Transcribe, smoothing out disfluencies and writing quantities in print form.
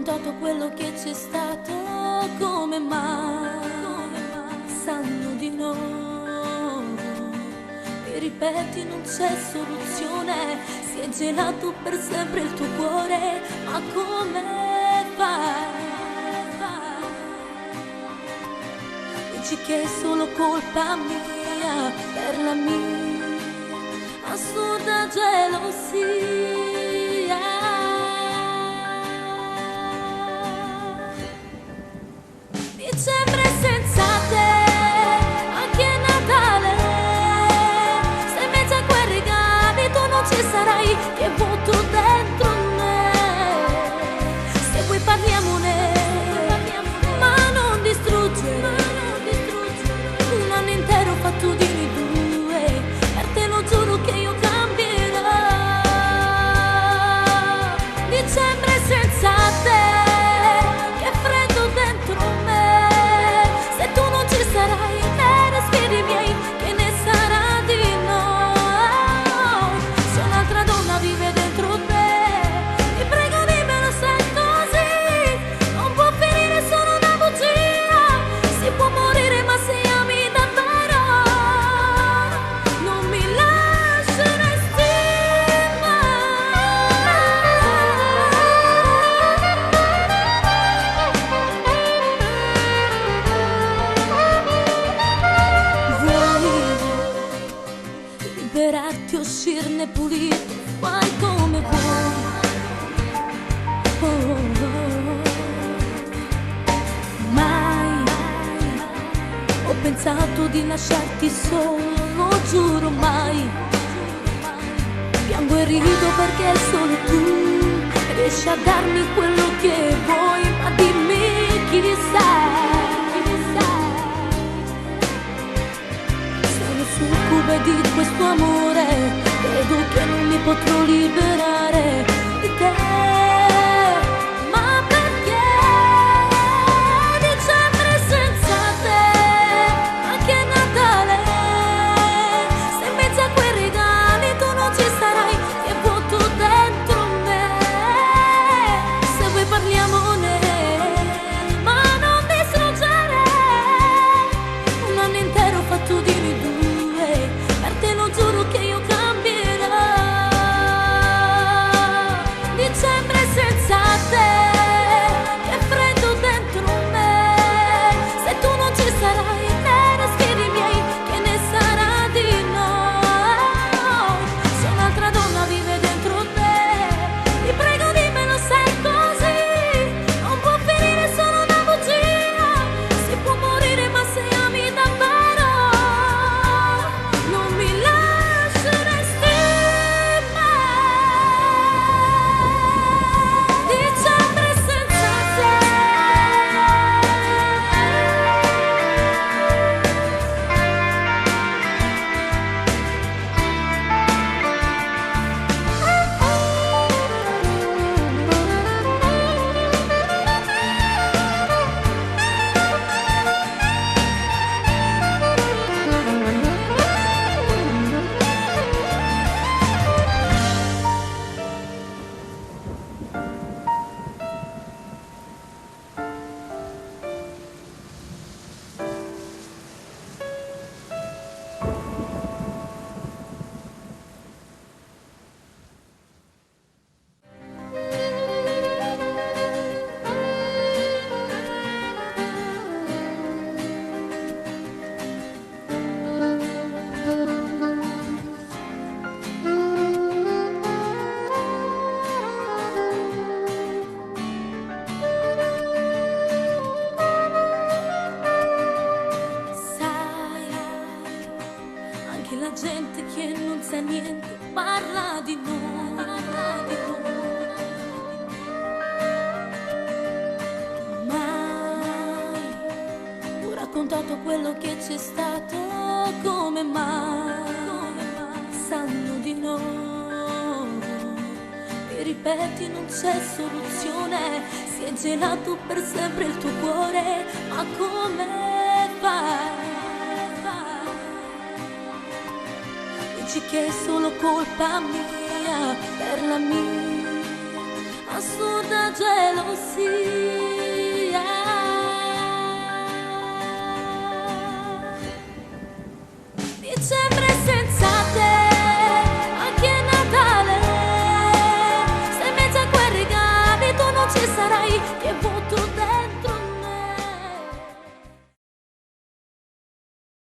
raccontato quello che c'è stato, come mai sanno di no? Mi ripeti non c'è soluzione, si è gelato per sempre il tuo cuore, ma come fai? Dici che è solo colpa mia per la mia assurda gelosia. Dicembre senza te, anche Natale, se in mezzo a quei regali tu non ci sarai, che butto dentro me. Se vuoi parliamone, ma non distruggere un anno intero fatto di noi due. Per te lo giuro che io cambierò. Dicembre senza te, che freddo dentro me. Se tu non ci sarai e respiri miei, che ne sarà di noi? Se un'altra donna vive dentro te, ti prego dimmelo se è così. Non può finire solo una bugia, si può morire ma se ami davvero non mi lasceresti mai. Vuoi liberarti o uscirne pulito, fai come vuoi. Oh, oh, oh. Mai ho pensato di lasciarti solo, giuro mai. Piango e rido perché solo tu riesci a darmi quello che vuoi, ma dimmi chi sei. Sono succube di questo amore, credo che non mi potrò liberare di te. Ma perché dicembre senza te, anche Natale, se in mezzo a quei regali tu non ci sarai, che vuoto dentro me. Se vuoi parliamone, ma non distruggere un anno intero fatto di noi due. Per te lo giuro che io cambierò. Dicembre senza te, che freddo dentro me. Se tu non ci sarai e respiri miei, che ne sarà di noi? Se un'altra donna vive dentro te, ti prego dimmelo se è così. Non può finire solo una bugia, si può morire ma se ami davvero non mi lasceresti mai. Dicembre senza te. Sai, anche la gente che non sa niente parla di noi, Mai ho raccontato quello che c'è stato, come mai sanno di no? Mi ripeti non c'è soluzione, si è gelato per sempre il tuo cuore, ma come fai? Dici che è solo colpa mia per la mia assurda gelosia.